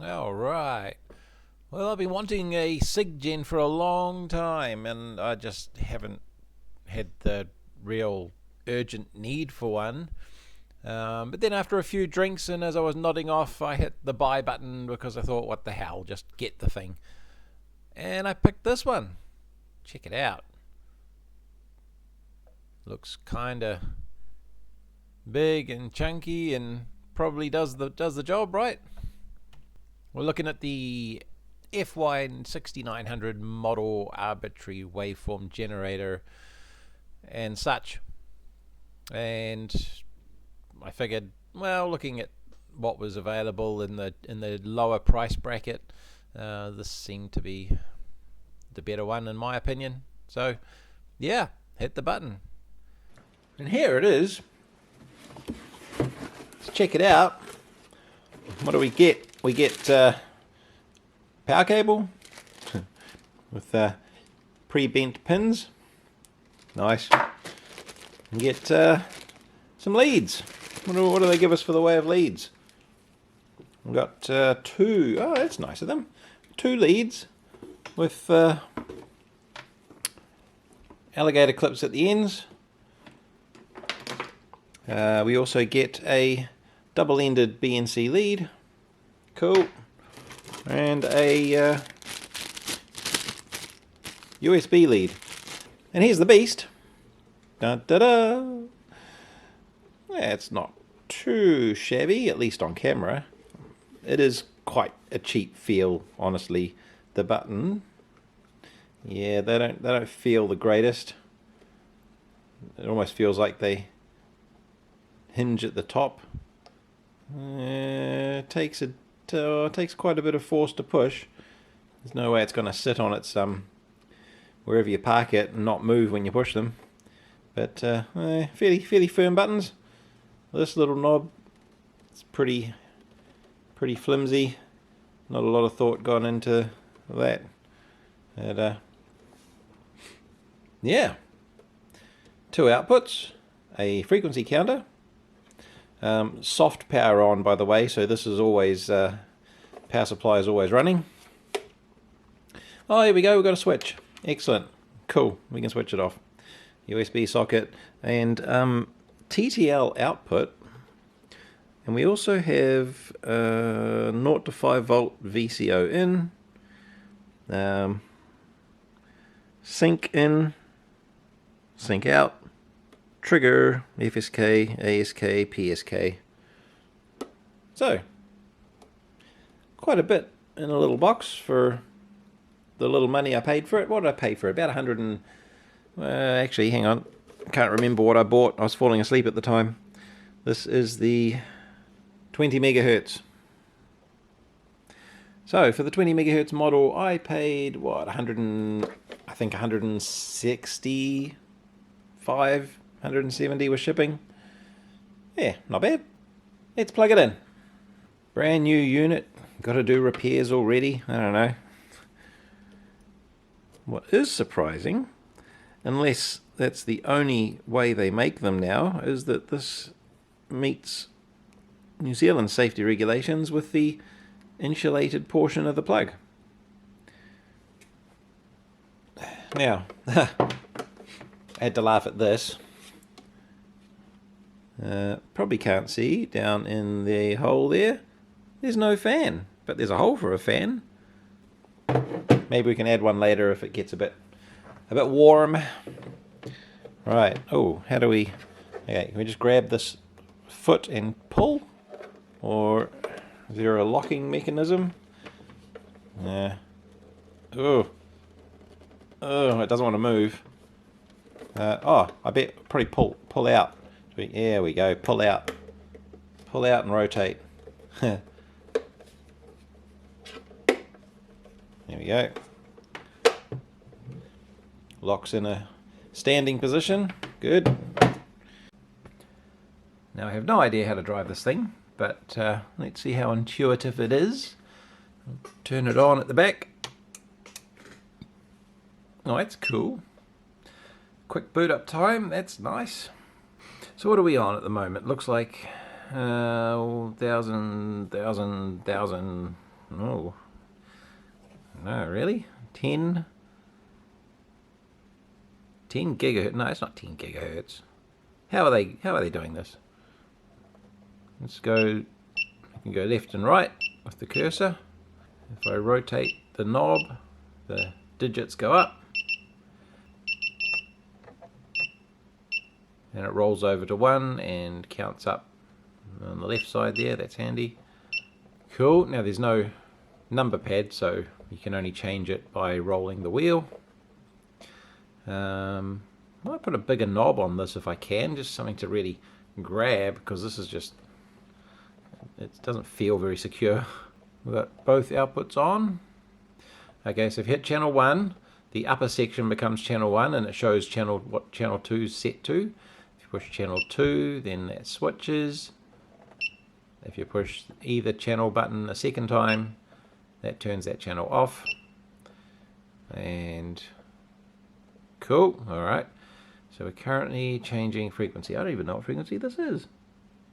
Alright. Well, I've been wanting a SIG gen for a long time, and I just haven't had the real urgent need for one. But then after a few drinks and as I was nodding off, I hit the buy button because I thought, what the hell, just get the thing. And I picked this one. Check it out. Looks kinda big and chunky and probably does the job, right? We're looking at the FY6900 model arbitrary waveform generator and such. And I figured, well, looking at what was available in the lower price bracket, this seemed to be the better one in my opinion. So yeah, hit the button. And here it is. Let's check it out. What do we get? We get power cable with pre-bent pins. Nice. We get some leads. What do they give us for the way of leads? We've got two. Oh, that's nice of them. Two leads with alligator clips at the ends. We also get a double-ended BNC lead. Cool. And a USB lead. And here's the beast. Da da da. Yeah, it's not too shabby, at least on camera. It is quite a cheap feel, honestly. The button, yeah, they don't feel the greatest. It almost feels like they hinge at the top. It takes quite a bit of force to push. There's no way it's going to sit on its wherever you park it and not move when you push them. But fairly firm buttons. This little knob, it's pretty flimsy. Not a lot of thought gone into that. And yeah, two outputs, a frequency counter, soft power on, by the way. So this is always power supply is always running. Oh, here we go. We've got a switch. Excellent. Cool. We can switch it off. USB socket and TTL output. And we also have 0 to 5 volt VCO in, sync in, sync out, trigger, FSK, ASK, PSK. So, quite a bit in a little box for the little money I paid for it. What did I pay for it? About 100 and... actually, hang on. I can't remember what I bought. I was falling asleep at the time. This is the 20 megahertz. So for the 20 megahertz model, I paid what, I think 165, 170 with shipping. Yeah, not bad. Let's plug it in. Brand new unit. Got to do repairs already. I don't know. What is surprising, unless that's the only way they make them now, is that this meets New Zealand safety regulations with the insulated portion of the plug. Now, I had to laugh at this. Probably can't see down in the hole there. There's no fan, but there's a hole for a fan. Maybe we can add one later if it gets a bit warm. Right. Oh, how do we... Okay, can we just grab this foot and pull? Or is there a locking mechanism? Yeah. Oh, it doesn't want to move. I bet probably pull out. There we go. Pull out and rotate. There we go. Locks in a standing position. Good. Now I have no idea how to drive this thing, but let's see how intuitive it is. Turn it on at the back. Oh, that's cool. Quick boot up time, that's nice. So what are we on at the moment? Looks like 1000, Oh, no, really? 10 gigahertz? No, it's not 10 gigahertz. How are they doing this? Let's go. I can go left and right with the cursor. If I rotate the knob, the digits go up, and it rolls over to 1 and counts up on the left side there. That's handy. Cool. Now there's no number pad, so you can only change it by rolling the wheel. I might put a bigger knob on this if I can, just something to really grab, because this is just, it doesn't feel very secure. We've got both outputs on. Okay, so if you hit channel 1, the upper section becomes channel 1 and it shows what channel 2 is set to. If you push channel 2, then that switches. If you push either channel button a second time, that turns that channel off. And cool, alright. So we're currently changing frequency. I don't even know what frequency this is.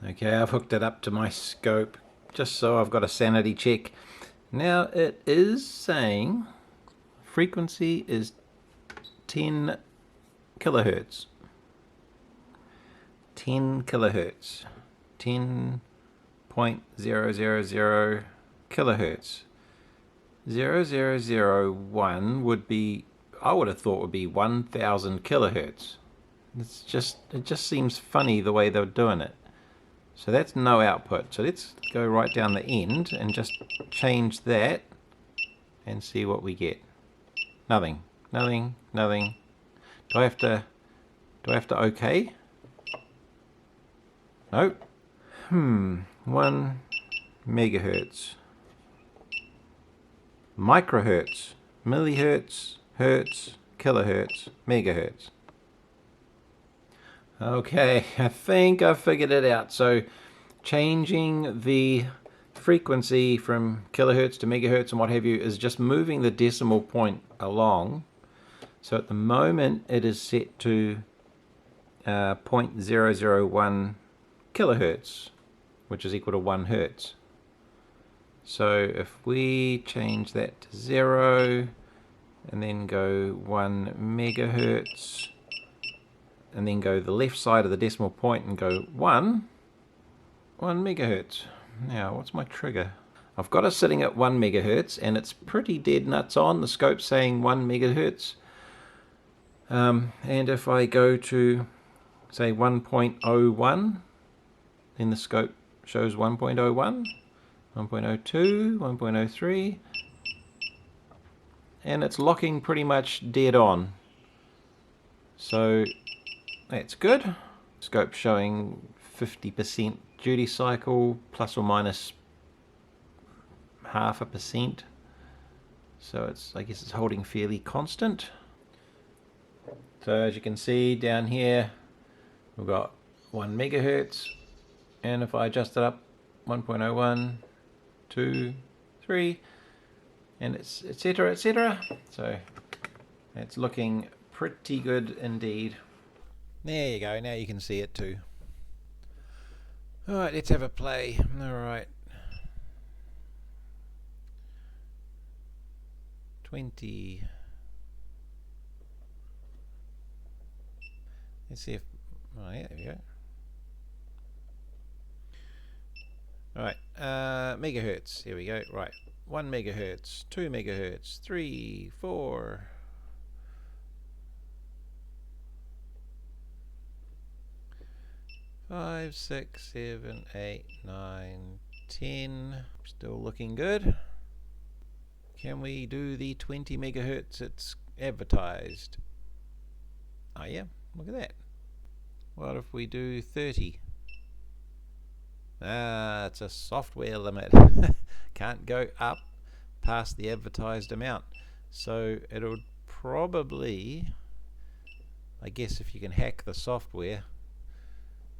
Okay, I've hooked it up to my scope just so I've got a sanity check. Now it is saying frequency is 10 kilohertz. 10 kilohertz. 10.000 kilohertz. 0001 would be, I would have thought would be 1000 kilohertz. It just seems funny the way they're doing it. So that's no output. So let's go right down the end and just change that and see what we get. Nothing. Nothing. Nothing. Do I have to OK? Nope. 1 megahertz. Microhertz. Millihertz. Hertz. Kilohertz. Megahertz. Okay, I think I've figured it out. So changing the frequency from kilohertz to megahertz and what have you is just moving the decimal point along. So at the moment it is set to 0.001 kilohertz, which is equal to 1 hertz. So if we change that to 0 and then go 1 megahertz, and then go the left side of the decimal point and go 1 megahertz. Now, what's my trigger? I've got it sitting at 1 megahertz, and it's pretty dead nuts on. The scope's saying 1 megahertz. And if I go to, say, 1.01, then the scope shows 1.01, 1.02, 1.03, and it's locking pretty much dead on. So that's good. Scope showing 50% duty cycle, plus or minus 0.5%. So it's, I guess it's holding fairly constant. So as you can see down here, we've got 1 megahertz, and if I adjust it up, 1.01, 2, 3, and it's etc. etc. So it's looking pretty good indeed. There you go, now you can see it too. Alright, let's have a play. Alright. 20. Let's see if, oh yeah, there we go. Alright, megahertz, here we go. Right, 1 megahertz, 2 megahertz, 3, 4. 5, 6, 7, 8, 9, 10. Still looking good. Can we do the 20 megahertz it's advertised? Oh yeah, look at that. What if we do 30? Ah, it's a software limit. Can't go up past the advertised amount. So it'll probably, I guess if you can hack the software,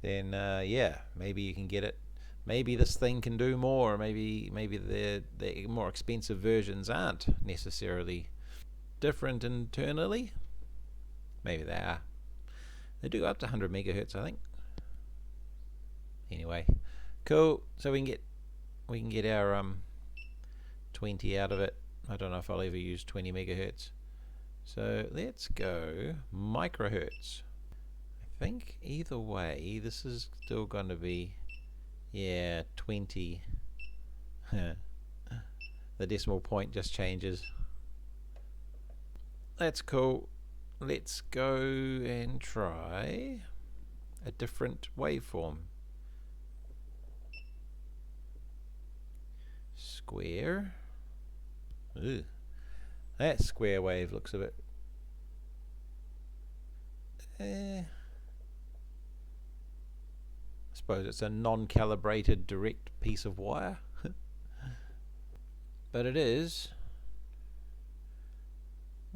then yeah, maybe you can get it. Maybe this thing can do more. Maybe the more expensive versions aren't necessarily different internally. Maybe they are. They do go up to 100 megahertz, I think. Anyway, cool. So we can get our 20 out of it. I don't know if I'll ever use 20 megahertz. So let's go microhertz. I think either way this is still going to be, yeah, 20. The decimal point just changes. That's cool. Let's go and try a different waveform. Square. Ugh. That square wave looks a bit I suppose it's a non-calibrated direct piece of wire. But it is,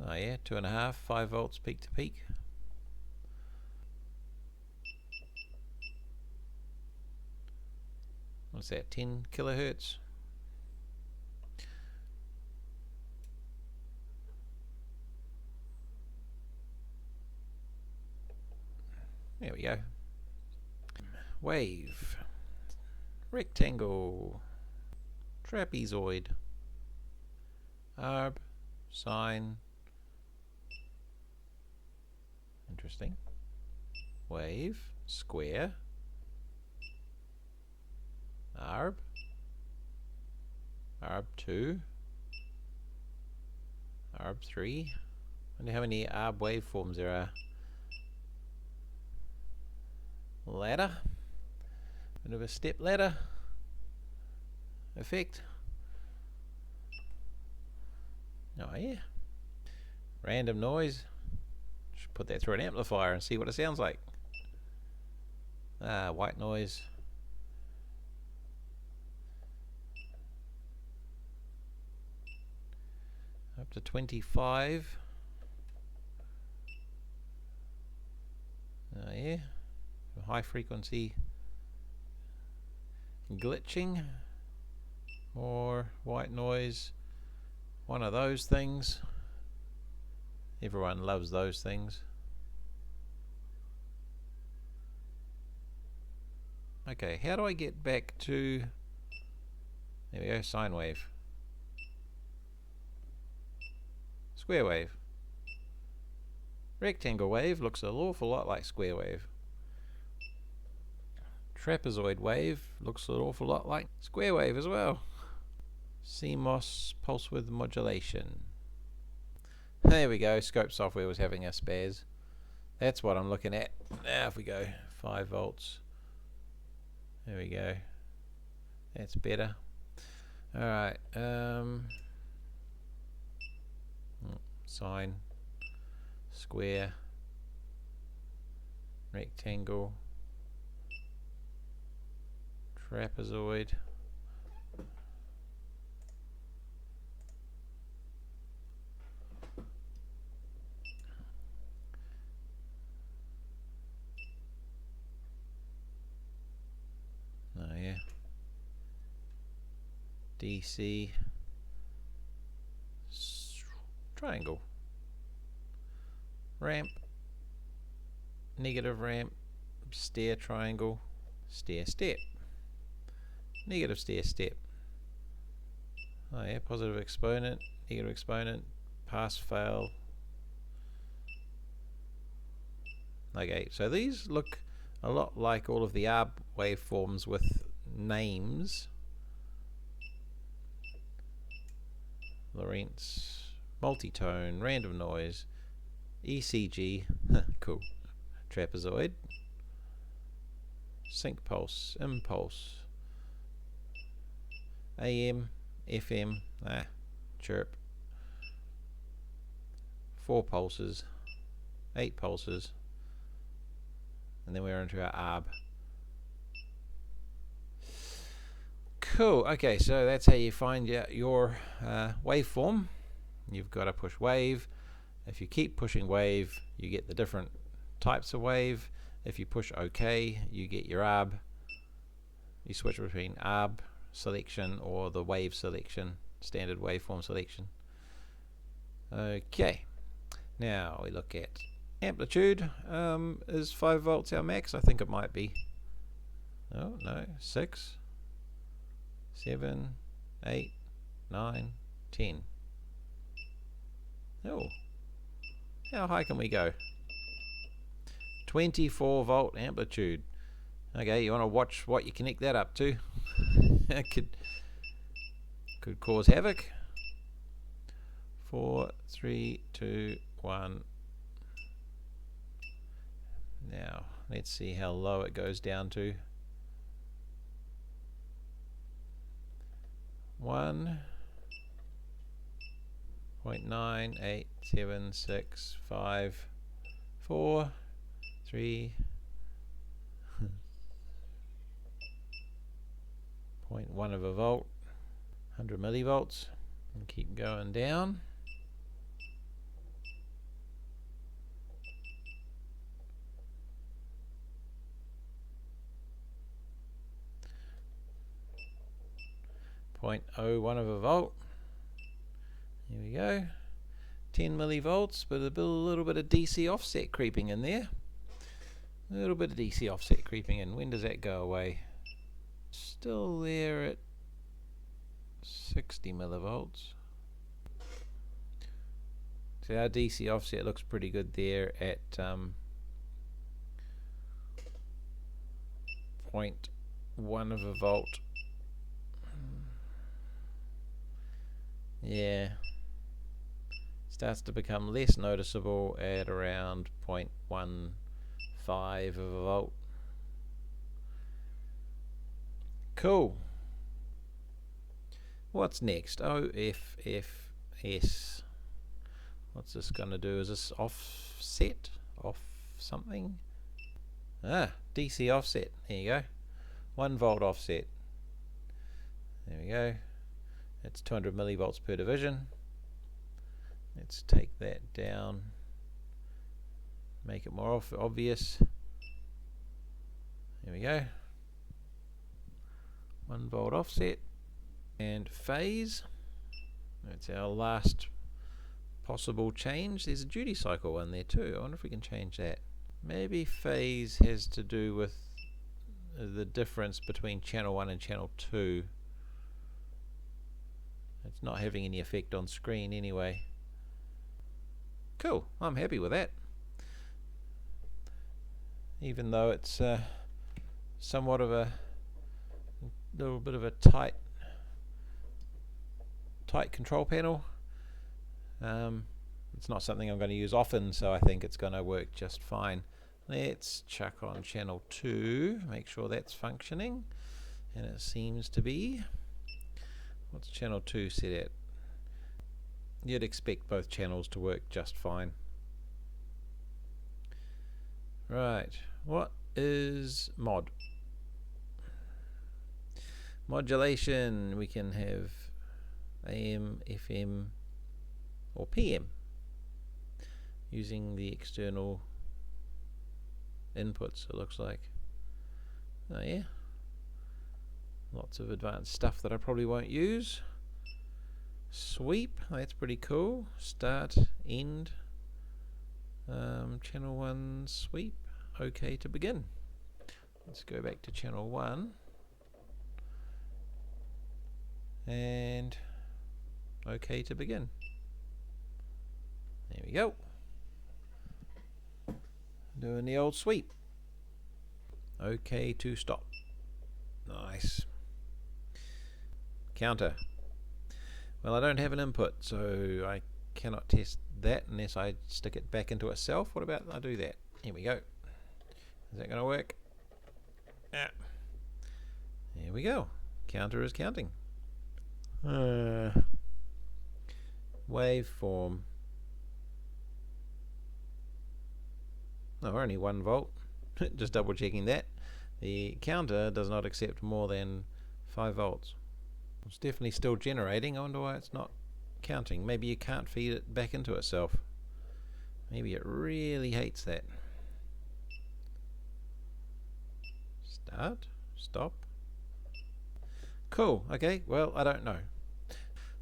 oh yeah, 2.5, 5 volts peak to peak. What's that, 10 kilohertz? There we go. Wave, rectangle, trapezoid, arb, sine, interesting, wave, square, arb, arb 2, arb 3. I wonder how many arb waveforms there are. Ladder, bit of a step ladder effect. Oh yeah, random noise. Should put that through an amplifier and see what it sounds like. Ah, white noise. Up to 25. Oh yeah, high frequency glitching or white noise. One of those things. Everyone loves those things. Okay, how do I get back to, there we go, sine wave, square wave, rectangle wave looks an awful lot like square wave, trapezoid wave looks an awful lot like square wave as well. CMOS pulse width modulation. There we go, scope software was having a spaz. That's what I'm looking at. Now if we go 5 volts, there we go, that's better. Alright, sine, square, rectangle, trapezoid, oh yeah, DC, triangle, ramp, negative ramp, stair triangle, stair step, negative stair step, oh yeah, positive exponent, negative exponent, pass fail. Okay, so these look a lot like all of the ARB waveforms with names. Lorentz, multitone, random noise, ECG, cool, trapezoid, sync pulse, impulse, AM, FM, chirp, 4 pulses, 8 pulses, and then we're into our ARB. Cool, okay, so that's how you find your waveform. You've got to push wave. If you keep pushing wave, you get the different types of wave. If you push OK, you get your ARB. You switch between ARB selection or the wave selection, standard waveform selection. Okay, now we look at amplitude. Is 5 volts our max? I think it might be. Oh no, 6, 7, 8, 9, 10. Oh, how high can we go? 24 volt amplitude. Okay, you want to watch what you connect that up to. It could cause havoc. 4, 3, 2, 1. Now, let's see how low it goes down to. 1.98765 4 3 0.1 of a volt, 100 millivolts, and keep going down. .01 of a volt. Here we go. 10 millivolts, but a little bit of DC offset creeping in there. A little bit of DC offset creeping in. When does that go away? Still there at 60 millivolts. So our DC offset looks pretty good there at 0.1 of a volt. Yeah, starts to become less noticeable at around 0.15 of a volt. Cool. What's next? OFFS. What's this going to do? Is this offset? Off something? DC offset. There you go. 1 volt offset. There we go. It's 200 millivolts per division. Let's take that down, make it more obvious. There we go. 1 volt offset. And phase. That's our last possible change. There's a duty cycle one there too. I wonder if we can change that. Maybe phase has to do with the difference between channel 1 and channel 2. It's not having any effect on screen anyway. Cool, I'm happy with that. Even though it's somewhat of a little bit of a tight control panel. It's not something I'm going to use often, so I think it's going to work just fine. Let's chuck on channel 2, make sure that's functioning, and it seems to be. What's channel 2 set at? You'd expect both channels to work just fine. Right, what is mod? Modulation, we can have AM, FM, or PM using the external inputs, it looks like. Oh yeah. Lots of advanced stuff that I probably won't use. Sweep, that's pretty cool. Start, end. Channel 1 sweep. OK to begin. Let's go back to channel 1. And OK to begin. There we go. Doing the old sweep. OK to stop. Nice. Counter. Well, I don't have an input, so I cannot test that unless I stick it back into itself. What about I do that? Here we go. Is that going to work? Yeah. There we go. Counter is counting. Waveform. Oh, only 1 volt. Just double checking that. The counter does not accept more than 5 volts. It's definitely still generating. I wonder why it's not counting. Maybe you can't feed it back into itself. Maybe it really hates that. Start, stop. Cool, okay, well, I don't know.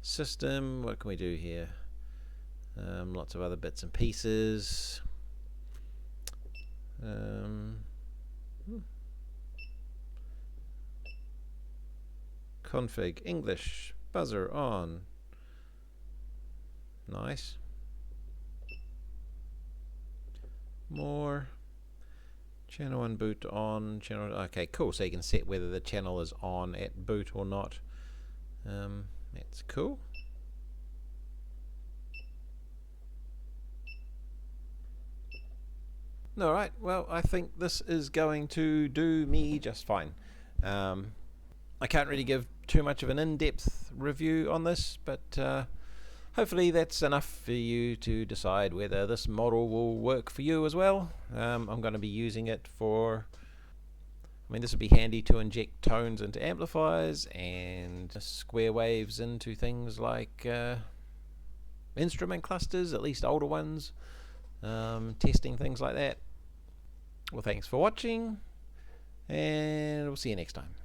System, what can we do here? Lots of other bits and pieces. Config English. Buzzer on. Nice. More. Channel and boot on. Channel. Okay, cool. So you can set whether the channel is on at boot or not. That's cool. Alright, well, I think this is going to do me just fine. I can't really give too much of an in-depth review on this, but hopefully that's enough for you to decide whether this model will work for you as well. I'm going to be using it for... I mean, this would be handy to inject tones into amplifiers and square waves into things like instrument clusters, at least older ones. Testing things like that. Well, thanks for watching, and we'll see you next time.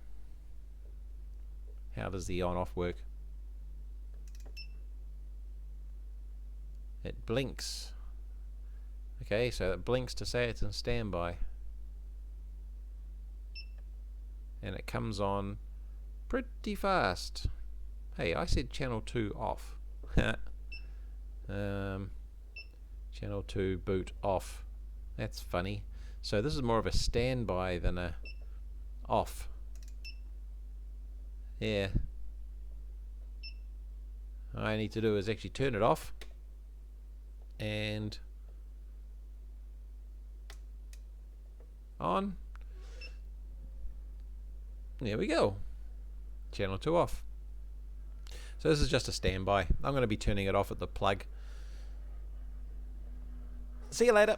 How does the on-off work? It blinks. Okay, so it blinks to say it's in standby. And it comes on pretty fast. Hey, I said channel 2 off. Channel 2 boot off. That's funny. So this is more of a standby than a off. Yeah. All I need to do is actually turn it off and on. There we go. Channel 2 off. So this is just a standby. I'm going to be turning it off at the plug. See you later.